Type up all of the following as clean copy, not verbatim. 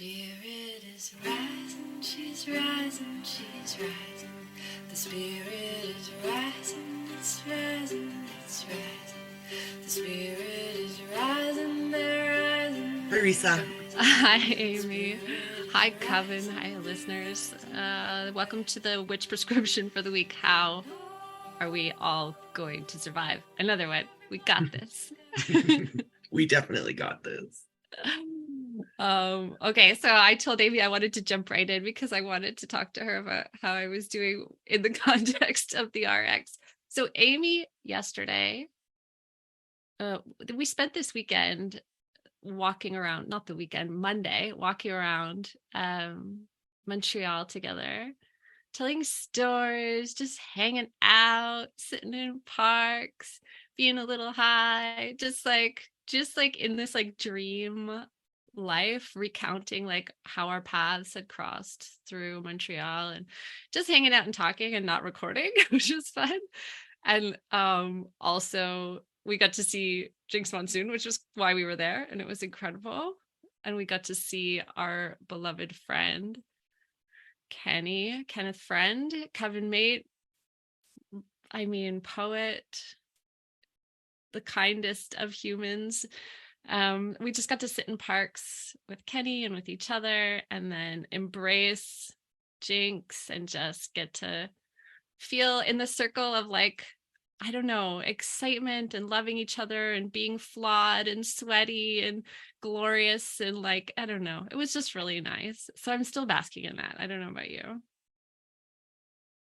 spirit is rising, she's rising, she's rising. The spirit is rising, it's rising, it's rising. The spirit is rising, they're rising. Hi, Risa. Hi, Amy. Hi, Coven. Hi, listeners. Welcome to the Witch Prescription for the week. How are we all going to survive another one? We got this. We definitely got this. Okay, so I told Amy I wanted to jump right in because I wanted to talk to her about how I was doing in the context of the RX. So Amy, yesterday, we spent this weekend walking around, not the weekend, Monday, walking around Montreal together, telling stories, just hanging out, sitting in parks, being a little high, just like in this like dream life, recounting like how our paths had crossed through Montreal and just hanging out and talking and not recording, which was fun. And also we got to see Jinx Monsoon, which was why we were there, and it was incredible. And we got to see our beloved friend Kenneth Friend, Coven mate, poet, the kindest of humans. We just got to sit in parks with Kenny and with each other, and then embrace Jinx and just get to feel in the circle of like, I don't know, excitement and loving each other and being flawed and sweaty and glorious and like, I don't know. It was just really nice. So I'm still basking in that. I don't know about you.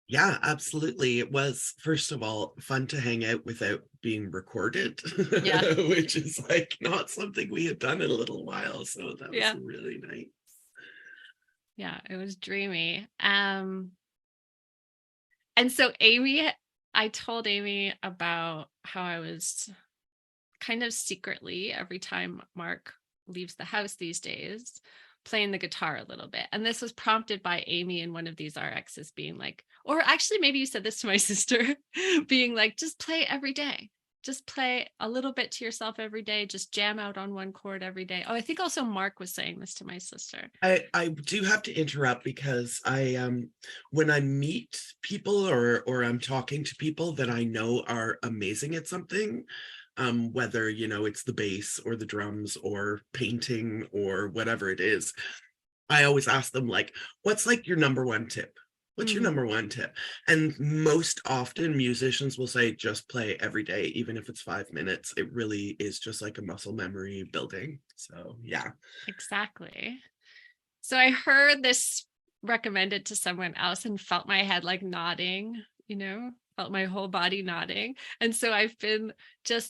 Yeah, absolutely. It was, first of all, fun to hang out without being recorded, Yeah. which is like not something we had done in a little while. So that was really nice. Yeah, it was dreamy. And so I told Amy about how I was kind of secretly, every time Mark leaves the house these days, playing the guitar a little bit. And this was prompted by Amy in one of these RXs being like, or actually maybe you said this to my sister, being like, just play every day. Just play a little bit to yourself every day. Just jam out on one chord every day. Oh, I think also Mark was saying this to my sister. I do have to interrupt because when I meet people or I'm talking to people that I know are amazing at something, whether it's the bass or the drums or painting or whatever it is, I always ask them like, what's like your number one tip? What's your number one tip? And most often musicians will say, just play every day, even if it's 5 minutes. It really is just like a muscle memory building. So yeah. Exactly. So I heard this recommended to someone else and felt my head like nodding, felt my whole body nodding. And so I've been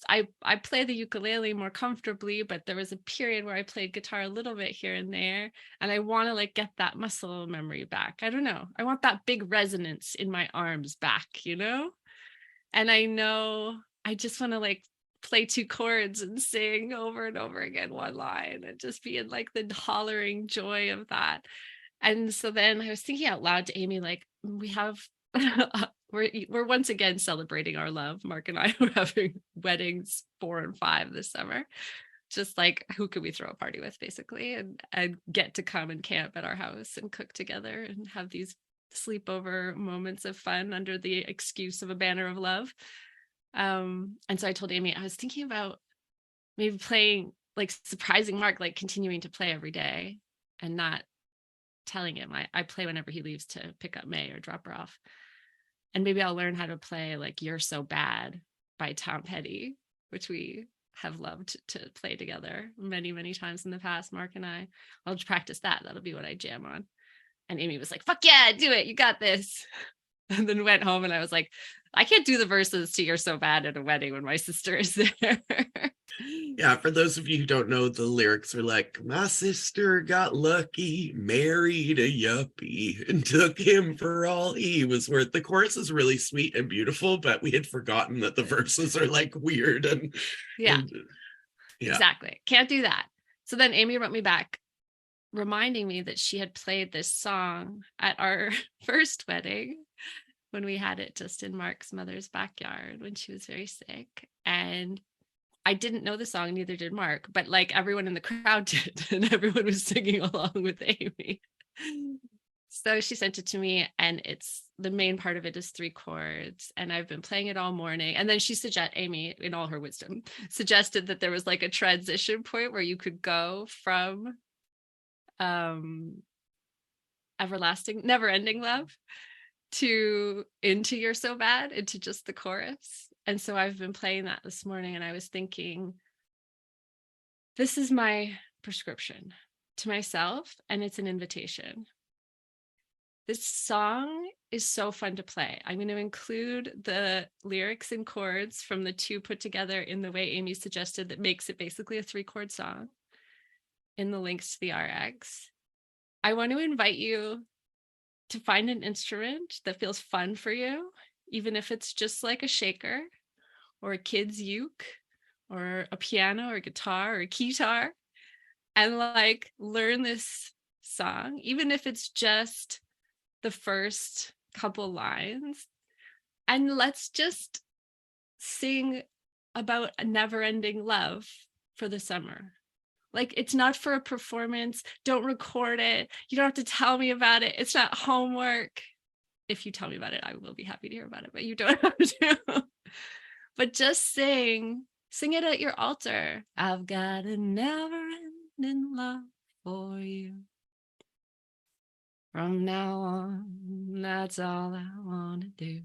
I play the ukulele more comfortably, but there was a period where I played guitar a little bit here and there. And I want to like get that muscle memory back. I don't know. I want that big resonance in my arms back, And I know I just want to like play 2 chords and sing over and over again one line and just be in like the hollering joy of that. And so then I was thinking out loud to Amy, like, we have we're once again celebrating our love. Mark and I are having weddings 4 and 5 this summer. Just like, who could we throw a party with, basically, and get to come and camp at our house and cook together and have these sleepover moments of fun under the excuse of a banner of love. And so I told Amy, I was thinking about maybe playing, like surprising Mark, like continuing to play every day and not telling him. I play whenever he leaves to pick up May or drop her off. And maybe I'll learn how to play like You're So Bad by Tom Petty, which we have loved to play together many, many times in the past, Mark and I. I'll just practice that. That'll be what I jam on. And Amy was like, fuck yeah, do it. You got this. And then went home and I was like, I can't do the verses to You're So Bad at a wedding when my sister is there. Yeah, for those of you who don't know, the lyrics are like, my sister got lucky, married a yuppie, and took him for all he was worth. The chorus is really sweet and beautiful, but we had forgotten that the verses are like weird and yeah. And, yeah. Exactly. Can't do that. So then Amy wrote me back reminding me that she had played this song at our first wedding when we had it just in Mark's mother's backyard when she was very sick. And I didn't know the song, neither did Mark, but like everyone in the crowd did, and everyone was singing along with Amy. So she sent it to me, and it's the main part of it is 3 chords, and I've been playing it all morning. And then Amy, in all her wisdom, suggested that there was like a transition point where you could go from everlasting, never ending love to into You're So Bad, into just the chorus. And so I've been playing that this morning, and I was thinking, this is my prescription to myself, and it's an invitation. This song is so fun to play. I'm going to include the lyrics and chords from the 2 put together in the way Amy suggested, that makes it basically a 3-chord song, in the links to the RX. I want to invite you to find an instrument that feels fun for you, even if it's just like a shaker or a kid's uke or a piano or a guitar or a keytar, and like learn this song, even if it's just the first couple lines, and let's just sing about a never-ending love for the summer. Like, it's not for a performance. Don't record it. You don't have to tell me about it. It's not homework. If you tell me about it, I will be happy to hear about it, but you don't have to. But just sing it at your altar. I've got a never-ending love for you. From now on, that's all I want to do.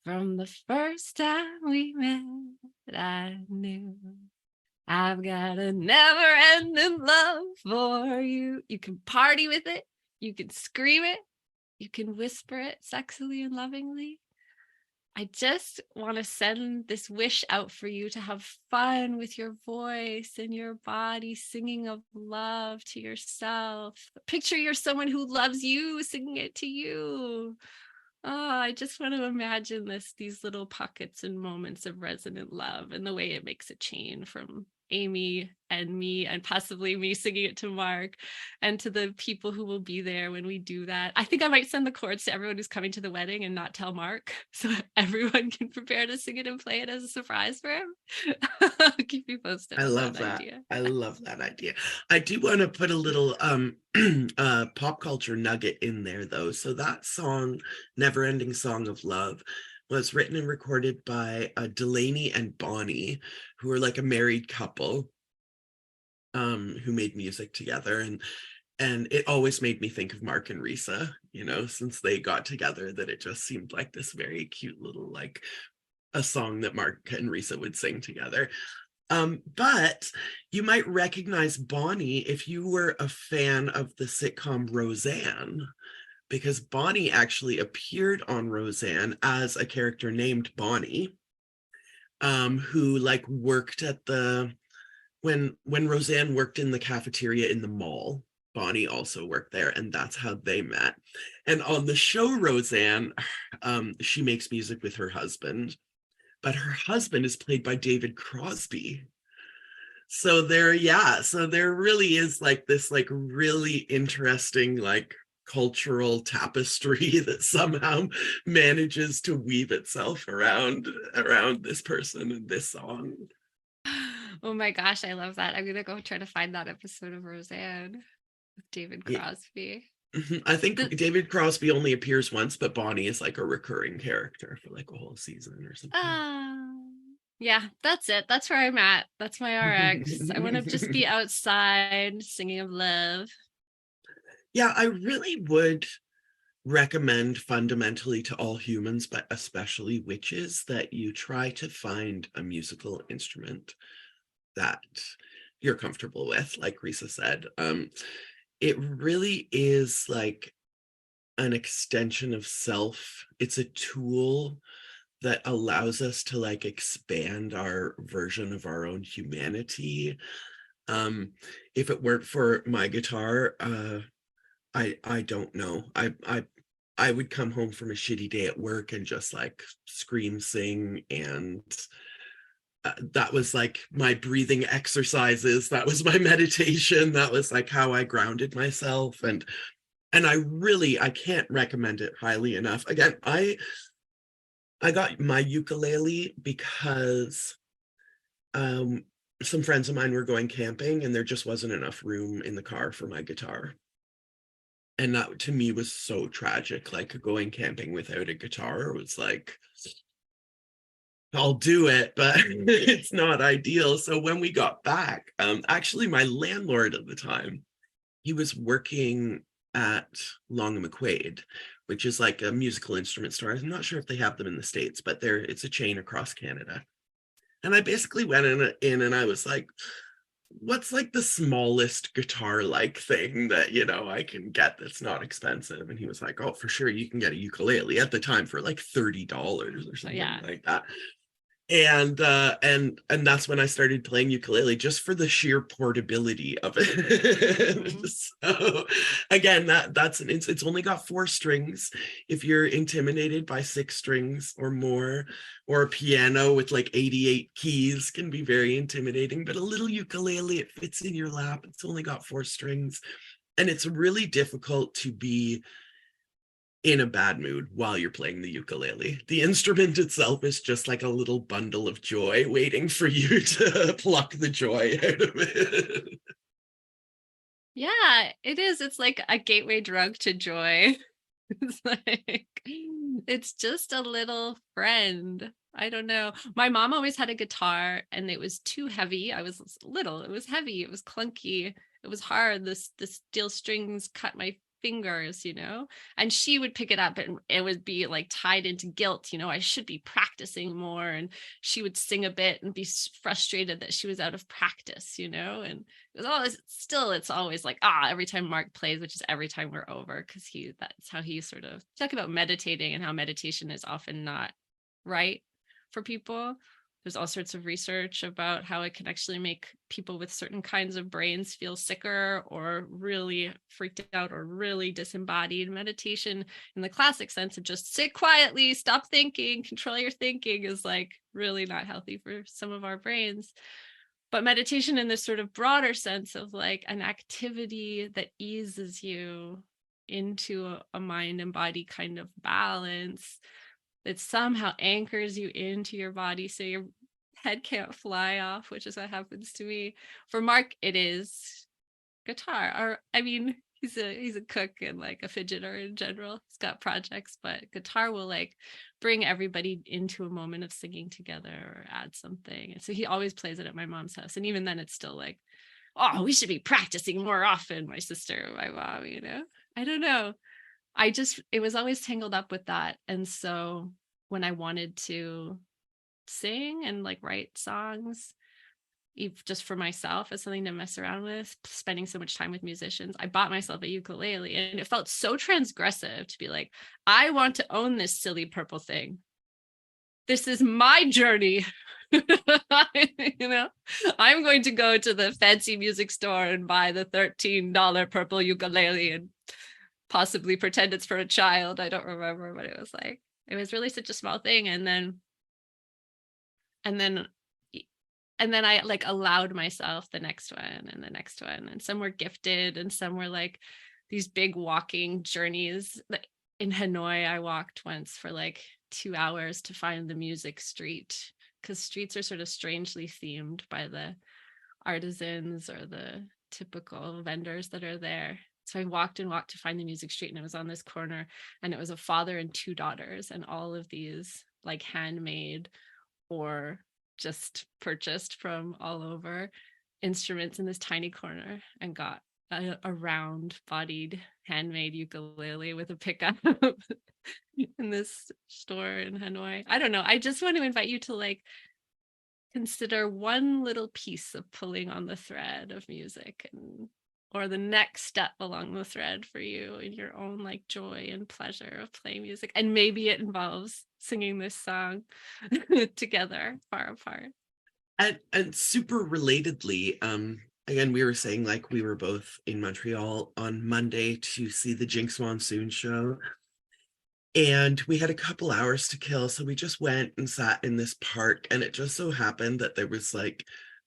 From the first time we met, I knew I've got a never-ending love for you. You can party with it. You can scream it. You can whisper it sexily and lovingly. I just want to send this wish out for you to have fun with your voice and your body, singing of love to yourself. Picture you're someone who loves you, singing it to you. Oh, I just want to imagine these little pockets and moments of resonant love, and the way it makes a chain from Amy and me, and possibly me singing it to Mark, and to the people who will be there when we do that. I think I might send the chords to everyone who's coming to the wedding and not tell Mark, so everyone can prepare to sing it and play it as a surprise for him. I'll keep you posted. I on love that. Idea. I love that idea. I do want to put a little pop culture nugget in there, though. So that song, Never Ending Song of Love, was written and recorded by Delaney and Bonnie, who are like a married couple who made music together. And it always made me think of Mark and Risa, since they got together, that it just seemed like this very cute little, like, a song that Mark and Risa would sing together. But you might recognize Bonnie if you were a fan of the sitcom Roseanne, because Bonnie actually appeared on Roseanne as a character named Bonnie, who like worked at when Roseanne worked in the cafeteria in the mall. Bonnie also worked there, and that's how they met. And on the show Roseanne, she makes music with her husband, but her husband is played by David Crosby. So there really is like this like really interesting like cultural tapestry that somehow manages to weave itself around this person and this song. Oh my gosh, I love that. I'm gonna go try to find that episode of Roseanne with David Crosby. Yeah. I think David Crosby only appears once, but Bonnie is like a recurring character for like a whole season or something. Yeah, that's it. That's where I'm at. That's my RX. I want to just be outside singing of love. Yeah, I really would recommend fundamentally to all humans, but especially witches, that you try to find a musical instrument that you're comfortable with, like Risa said. It really is like an extension of self. It's a tool that allows us to like expand our version of our own humanity. If it weren't for my guitar, I don't know. I would come home from a shitty day at work and just like scream, sing, and that was like my breathing exercises. That was my meditation. That was like how I grounded myself. And I can't recommend it highly enough. Again, I got my ukulele because some friends of mine were going camping and there just wasn't enough room in the car for my guitar. And that to me was so tragic. Like going camping without a guitar was like, I'll do it, but it's not ideal. So when we got back, actually my landlord at the time, he was working at Long and McQuaid, which is like a musical instrument store. I'm not sure if they have them in the States, but it's a chain across Canada. And I basically went in and I was like, what's like the smallest guitar like thing that, I can get that's not expensive? And he was like, oh, for sure, you can get a ukulele at the time for like $30 or something like that. And that's when I started playing ukulele, just for the sheer portability of it. Mm-hmm. So again, it's only got 4 strings. If you're intimidated by 6 strings or more, or a piano with like 88 keys can be very intimidating, but a little ukulele, it fits in your lap. It's only got 4 strings, and it's really difficult to be in a bad mood while you're playing the ukulele. The instrument itself is just like a little bundle of joy waiting for you to pluck the joy out of it. Yeah, it is. It's like a gateway drug to joy. It's like, it's just a little friend. I don't know. My mom always had a guitar and it was too heavy. I was little. It was heavy. It was clunky. It was hard. The steel strings cut my fingers, and she would pick it up and it would be like tied into guilt. I should be practicing more. And she would sing a bit and be frustrated that she was out of practice, and it was always it's always like, every time Mark plays, which is every time we're over, because that's how he sort of talk about meditating and how meditation is often not right for people. There's all sorts of research about how it can actually make people with certain kinds of brains feel sicker or really freaked out or really disembodied. Meditation, in the classic sense of just sit quietly, stop thinking, control your thinking, is like really not healthy for some of our brains. But meditation in this sort of broader sense of like an activity that eases you into a mind and body kind of balance, that somehow anchors you into your body so your head can't fly off, which is what happens to me. For Mark, it is guitar. Or I mean, he's a cook and like a fidgeter in general. He's got projects, but guitar will like bring everybody into a moment of singing together or add something. And so he always plays it at my mom's house. And even then it's still like, oh, we should be practicing more often, my sister, my mom, I don't know. It was always tangled up with that. And so when I wanted to sing and like write songs, just for myself as something to mess around with, spending so much time with musicians, I bought myself a ukulele, and it felt so transgressive to be like, I want to own this silly purple thing. This is my journey. I'm going to go to the fancy music store and buy the $13 purple ukulele and possibly pretend it's for a child. I don't remember what it was like. It was really such a small thing. And then I like allowed myself the next one and the next one. And some were gifted and some were like these big walking journeys. In Hanoi, I walked once for like 2 hours to find the music street, because streets are sort of strangely themed by the artisans or the typical vendors that are there. So I walked and walked to find the music street, and it was on this corner, and it was a father and 2 daughters, and all of these like handmade or just purchased from all over instruments in this tiny corner, and got a round-bodied handmade ukulele with a pickup in this store in Hanoi. I don't know. I just want to invite you to like consider one little piece of pulling on the thread of music, or the next step along the thread for you in your own like joy and pleasure of playing music. And maybe it involves singing this song together, far apart. And super relatedly, again, we were saying like we were both in Montreal on Monday to see the Jinx Monsoon show. And we had a couple hours to kill. So we just went and sat in this park. And it just so happened that there was like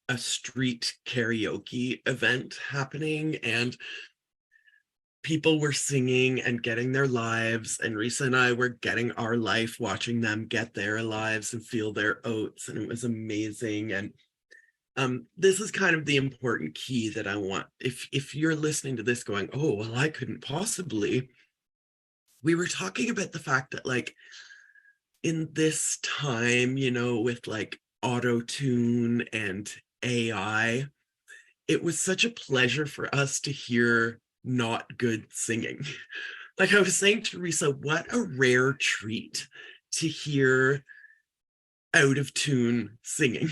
a street karaoke event happening. And people were singing and getting their lives. And Risa and I were getting our life, watching them get their lives and feel their oats. And it was amazing. And This is kind of the important key that I want. If you're listening to this going, oh, well, I couldn't possibly. We were talking about the fact that like in this time, with like auto tune and AI, it was such a pleasure for us to hear not good singing. Like I was saying to Risa, what a rare treat to hear out of tune singing.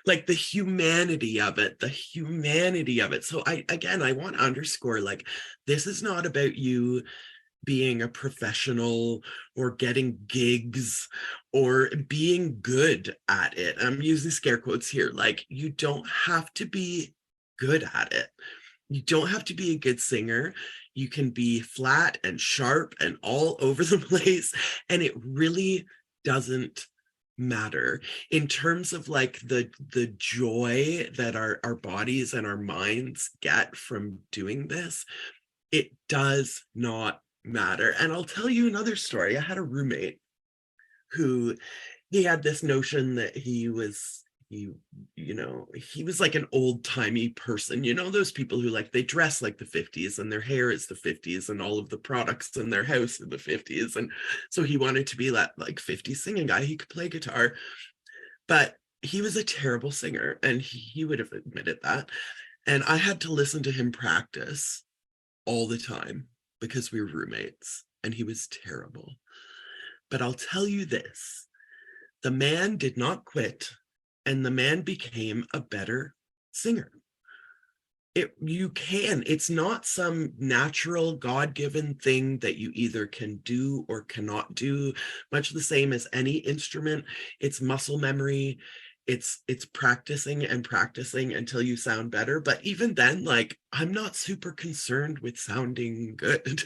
Like the humanity of it, so I want to underscore, like, this is not about you being a professional or getting gigs or being good at it. I'm using scare quotes here. Like, you don't have to be good at it. You don't have to be a good singer. You can be flat and sharp and all over the place, and it really doesn't matter in terms of like the joy that our bodies and our minds get from doing this. It does not matter. And I'll tell you another story. I had a roommate who, he had this notion that he was like an old-timey person, those people who like they dress like the 50s and their hair is the 50s and all of the products in their house in the 50s. And so he wanted to be that like 50s singing guy. He could play guitar, but he was a terrible singer, and he would have admitted that. And I had to listen to him practice all the time because we were roommates, and he was terrible. But I'll tell you this, the man did not quit, and the man became a better singer. It's not some natural God-given thing that you either can do or cannot do, much the same as any instrument. It's muscle memory. It's practicing and practicing until you sound better. But even then, like, I'm not super concerned with sounding good.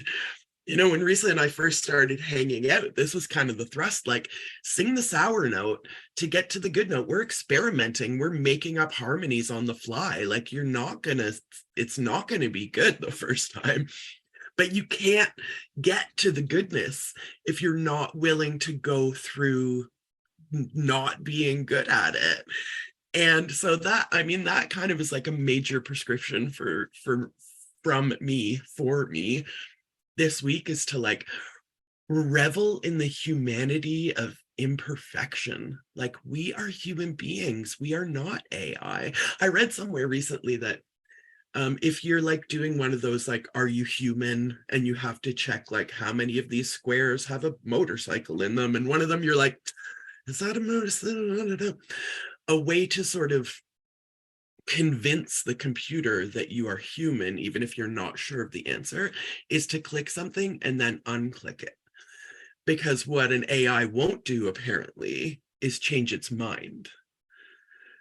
When Risa and I first started hanging out, this was kind of the thrust, like, sing the sour note to get to the good note. We're experimenting. We're making up harmonies on the fly. Like, it's not gonna be good the first time, but you can't get to the goodness if you're not willing to go through not being good at it. And so that kind of is like a major prescription from me for me this week, is to like revel in the humanity of imperfection. Like, we are human beings. We are not AI. I read somewhere recently that if you're like doing one of those, like, are you human? And you have to check like how many of these squares have a motorcycle in them. And one of them you're like, is that a motorcycle? A way to sort of convince the computer that you are human, even if you're not sure of the answer, is to click something and then unclick it. Because what an AI won't do, apparently, is change its mind.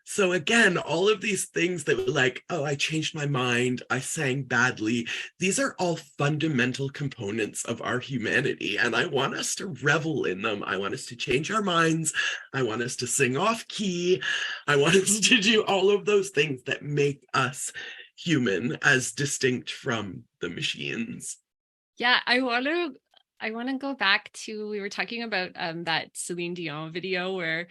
So again, all of these things that were like, oh, I changed my mind, I sang badly, these are all fundamental components of our humanity, and I want us to revel in them. I want us to change our minds. I want us to sing off key. I want us to do all of those things that make us human, as distinct from the machines. Yeah, I want to go back to, we were talking about that Celine Dion video where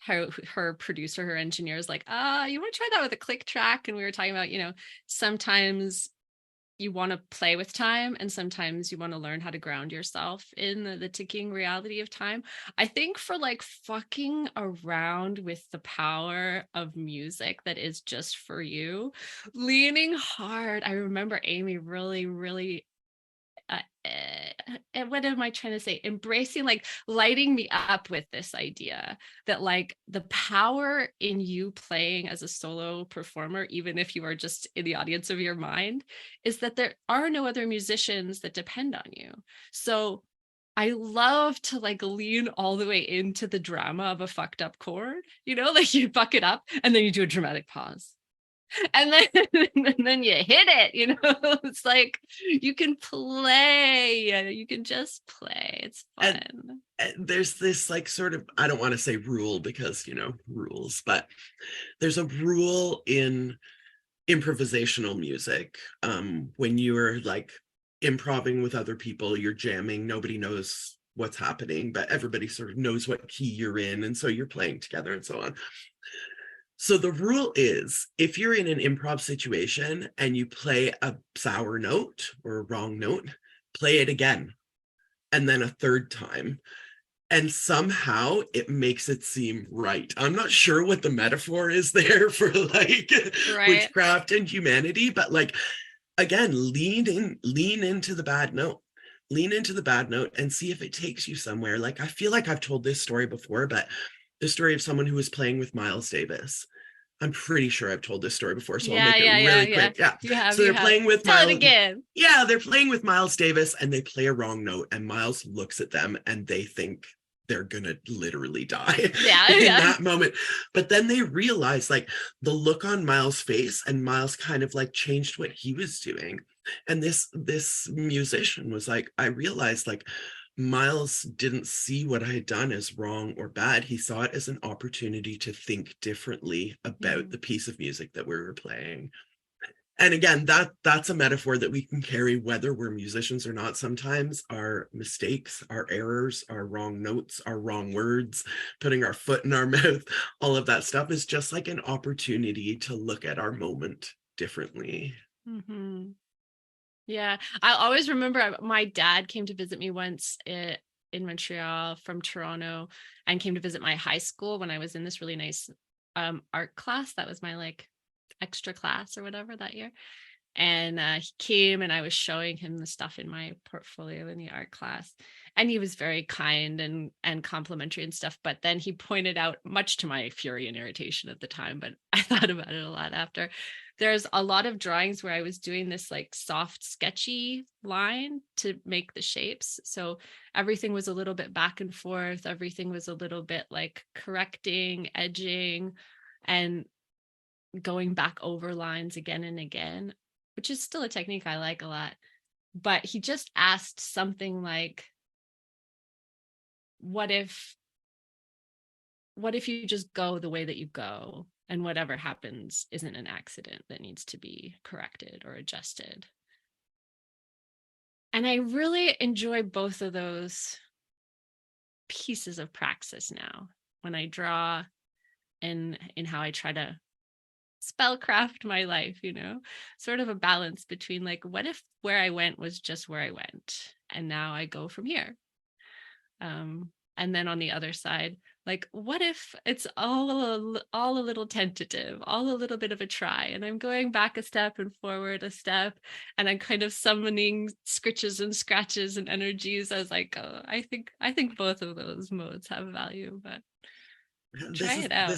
how her producer, her engineer is like, you want to try that with a click track? And we were talking about, sometimes you want to play with time and sometimes you want to learn how to ground yourself in the ticking reality of time. I think for like fucking around with the power of music that is just for you, leaning hard. I remember Amy really, really what am I trying to say? Embracing, like, lighting me up with this idea that like the power in you playing as a solo performer, even if you are just in the audience of your mind, is that there are no other musicians that depend on you. So I love to like lean all the way into the drama of a fucked up chord, like you fuck it up and then you do a dramatic pause. And then you hit it, it's like you can play, you can just play. It's fun. And there's this like sort of, I don't want to say rule because rules, but there's a rule in improvisational music. When you're like improvising with other people, you're jamming, nobody knows what's happening, but everybody sort of knows what key you're in, and so you're playing together and so on. So the rule is, if you're in an improv situation and you play a sour note or a wrong note, play it again, and then a third time. And somehow it makes it seem right. I'm not sure what the metaphor is there for like Right. witchcraft and humanity, but like, again, lean into the bad note. Lean into the bad note and see if it takes you somewhere. Like, I feel like I've told this story before, but the story of someone who was playing with Miles Davis. I'm pretty sure I've told this story before, so I'll Yeah, make it yeah, yeah, really yeah. quick. Yeah. You have, So you they're have. playing with Tell it Miles. again. Yeah, they're playing with Miles Davis and they play a wrong note, and Miles looks at them and they think they're gonna literally die Yeah, in yeah. that moment. But then they realize, like, the look on Miles' face, and Miles kind of like changed what he was doing. And this musician was like, I realized, like, Miles didn't see what I had done as wrong or bad. He saw it as an opportunity to think differently about the piece of music that we were playing. And again, that's a metaphor that we can carry whether we're musicians or not. Sometimes our mistakes, our errors, our wrong notes, our wrong words, putting our foot in our mouth, all of that stuff is just like an opportunity to look at our moment differently. Mm-hmm. Yeah, I always remember my dad came to visit me once in Montreal from Toronto, and came to visit my high school when I was in this really nice art class. That was my like extra class or whatever that year. And he came and I was showing him the stuff in my portfolio in the art class. And he was very kind and complimentary and stuff. But then he pointed out, much to my fury and irritation at the time, but I thought about it a lot after, there's a lot of drawings where I was doing this like soft, sketchy line to make the shapes. So everything was a little bit back and forth. Everything was a little bit like correcting, edging, and going back over lines again and again, which is still a technique I like a lot. But he just asked something like, what if you just go the way that you go, and whatever happens isn't an accident that needs to be corrected or adjusted? And I really enjoy both of those pieces of praxis now when I draw, and in how I try to spellcraft my life, sort of a balance between like, what if where I went was just where I went, and now I go from here? And then on the other side, like, what if it's all a little tentative, all a little bit of a try, and I'm going back a step and forward a step, and I'm kind of summoning scritches and scratches and energies as I go. I think both of those modes have value, but try it out.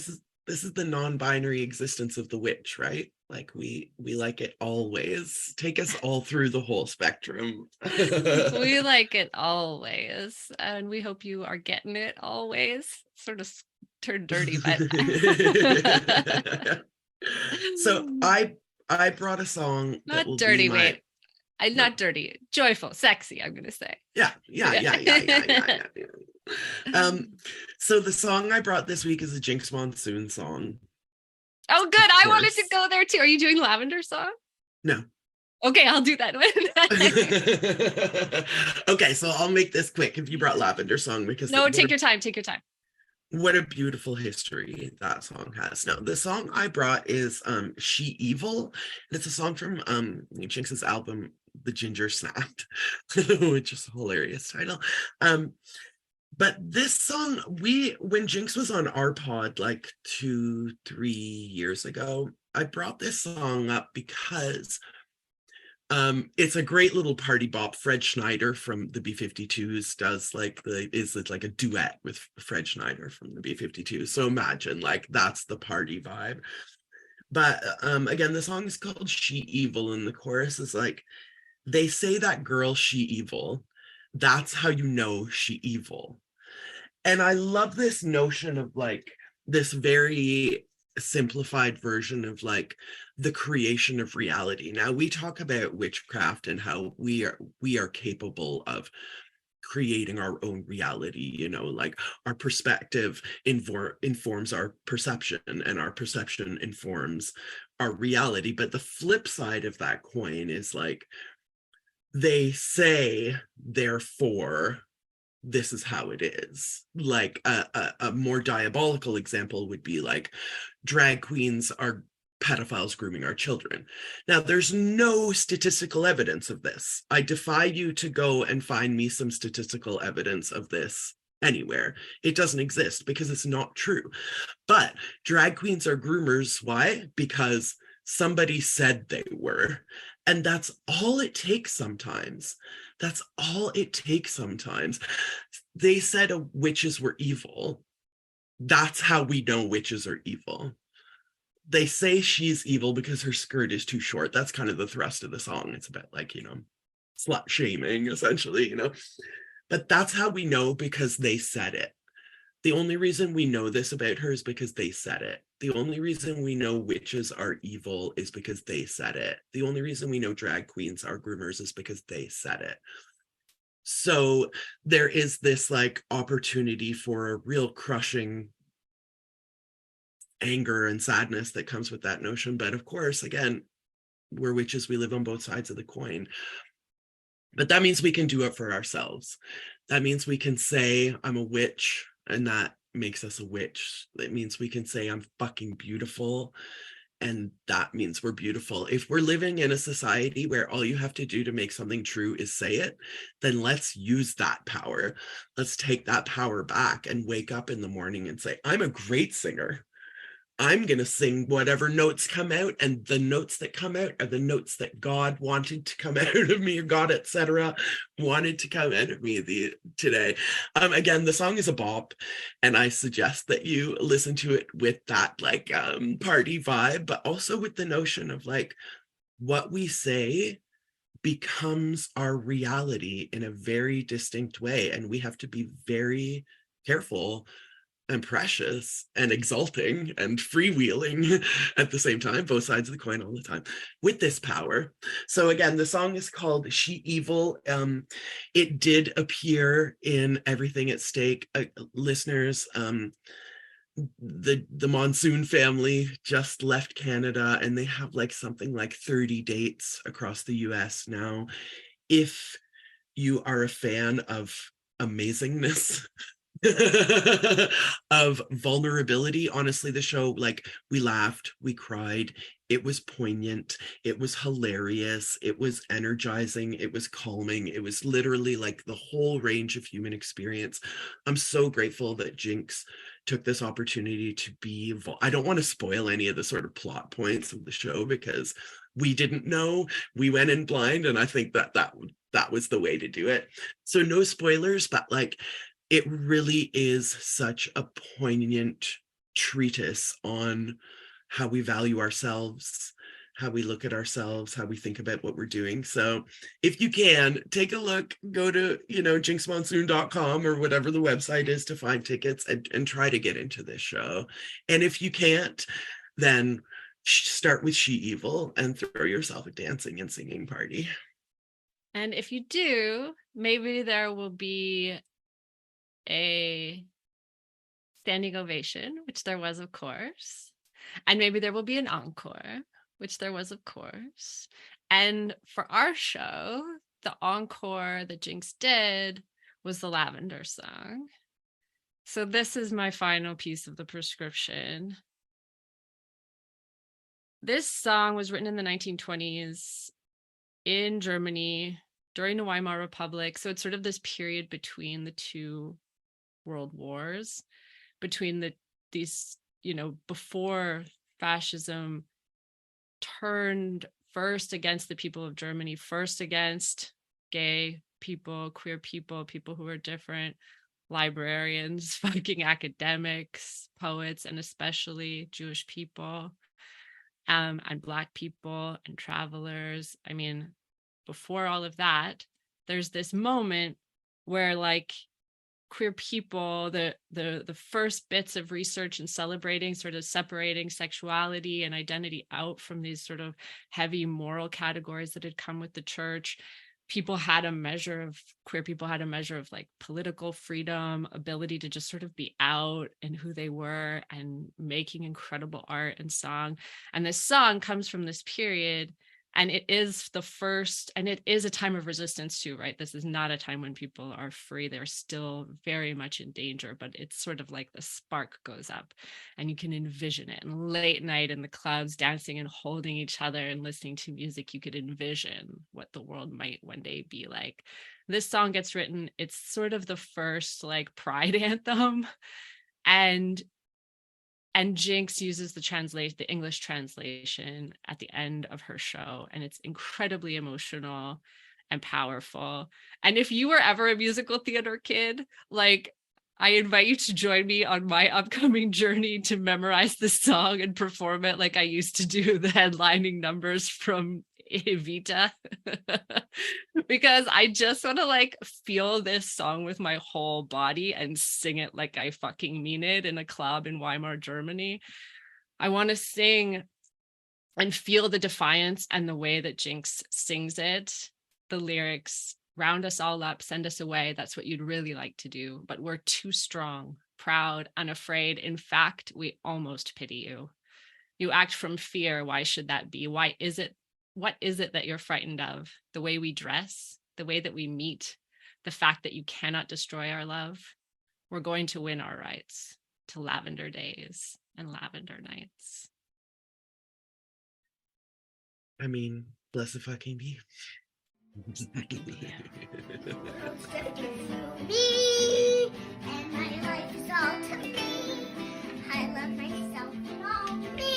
This is the non-binary existence of the witch, right? Like, we like it always. Take us all through the whole spectrum. We like it always, and we hope you are getting it always. Sort of turned dirty, but so I broued a song that not will dirty. be my Wait, not dirty, joyful, sexy, I'm gonna say. Yeah. So the song I brought this week is a Jinx Monsoon song. Oh, good. I wanted to go there too. Are you doing Lavender song? No. Okay, I'll do that one. Okay, so I'll make this quick if you brought Lavender song, because no, take your time. What a beautiful history that song has. No, the song I brought is She Evil. And it's a song from Jinx's album The Ginger Snapped, which is a hilarious title. But this song, when Jinx was on our pod like 2-3 years ago, I brought this song up because it's a great little party bop. Fred Schneider from the B-52s does is like a duet with Fred Schneider from the B-52s. So imagine, like, that's the party vibe. But again, the song is called She Evil, and the chorus is like, they say that girl, she evil. That's how you know she evil. And I love this notion of like this very simplified version of like the creation of reality. Now, we talk about witchcraft and how we are capable of creating our own reality, like our perspective informs our perception, and our perception informs our reality. But the flip side of that coin is like, they say, therefore this is how it is. Like a more diabolical example would be like drag queens are pedophiles grooming our children. Now, there's no statistical evidence of this. I defy you to go and find me some statistical evidence of this anywhere. It doesn't exist because it's not true. But drag queens are groomers. Why? Because somebody said they were. And that's all it takes sometimes. That's all it takes sometimes. They said witches were evil. That's how we know witches are evil. They say she's evil because her skirt is too short. That's kind of the thrust of the song. It's about like, slut shaming, essentially, But that's how we know, because they said it. The only reason we know this about her is because they said it. The only reason we know witches are evil is because they said it. The only reason we know drag queens are groomers is because they said it. So there is this like opportunity for a real crushing anger and sadness that comes with that notion. But of course, again, we're witches, we live on both sides of the coin. But that means we can do it for ourselves. That means we can say, I'm a witch, and that makes us a witch. It means we can say, I'm fucking beautiful, and that means we're beautiful. If we're living in a society where all you have to do to make something true is say it, then let's use that power. Let's take that power back and wake up in the morning and say, I'm a great singer. I'm going to sing whatever notes come out, and the notes that come out are the notes that God wanted to come out of me, or God, etc., wanted to come out of me today. Again, the song is a bop, and I suggest that you listen to it with that like party vibe, but also with the notion of like what we say becomes our reality in a very distinct way, and we have to be very careful and precious and exalting and freewheeling at the same time, both sides of the coin all the time, with this power. So again, the song is called She Evil. It did appear in Everything at Stake. Listeners, the Monsoon family just left Canada, and they have like something like 30 dates across the US now. If you are a fan of amazingness, of vulnerability, honestly, the show, like, we laughed, we cried, it was poignant, it was hilarious, it was energizing, it was calming, it was literally like the whole range of human experience. I'm so grateful that Jinx took this opportunity to be I don't want to spoil any of the sort of plot points of the show, because we didn't know, we went in blind, and I think that was the way to do it. So no spoilers, but like, it really is such a poignant treatise on how we value ourselves, how we look at ourselves, how we think about what we're doing. So if you can, take a look, go to, jinxmonsoon.com or whatever the website is to find tickets, and try to get into this show. And if you can't, then start with She Evil and throw yourself a dancing and singing party. And if you do, maybe there will be a standing ovation, which there was, of course. And maybe there will be an encore, which there was, of course. And for our show, the encore that Jinx did was the Lavender song. So this is my final piece of the prescription. This song was written in the 1920s in Germany during the Weimar Republic. So it's sort of this period between the two world wars, between these, before fascism turned first against the people of Germany, first against gay people, queer people, people who were different, librarians, fucking academics, poets, and especially Jewish people, and Black people and travelers. I mean, before all of that, there's this moment where like queer people, the first bits of research and celebrating, sort of separating sexuality and identity out from these sort of heavy moral categories that had come with the church. Queer people had a measure of like political freedom, ability to just sort of be out and who they were, and making incredible art and song. And this song comes from this period, And it is the first, and it is a time of resistance too, right? This is not a time when people are free. They're still very much in danger, but it's sort of like the spark goes up and you can envision it. And late night in the clouds, dancing and holding each other and listening to music, you could envision what the world might one day be like. This song gets written, it's sort of the first like pride anthem. And Jinx uses the English translation at the end of her show, and it's incredibly emotional and powerful. And if you were ever a musical theater kid, like, I invite you to join me on my upcoming journey to memorize this song and perform it like I used to do the headlining numbers from Evita. Because I just want to like feel this song with my whole body and sing it like I fucking mean it in a club in Weimar, Germany. I want to sing and feel the defiance and the way that Jinx sings it. The lyrics, round us all up, send us away. That's what you'd really like to do. But we're too strong, proud, unafraid. In fact, we almost pity you. You act from fear. Why should that be? Why is it? What is it that you're frightened of? The way we dress, the way that we meet, the fact that you cannot destroy our love. We're going to win our rights to lavender days and lavender nights. I mean, bless the fucking bee. Me and my life is all to me. I love myself and all me.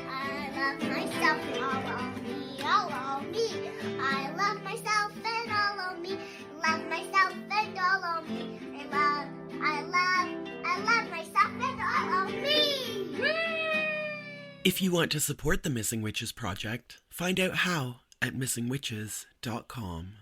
I love myself and all of me, all of me. I love myself and all of me. Love myself and all of me. I love myself and all of me. If you want to support the Missing Witches project, find out how at missingwitches.com.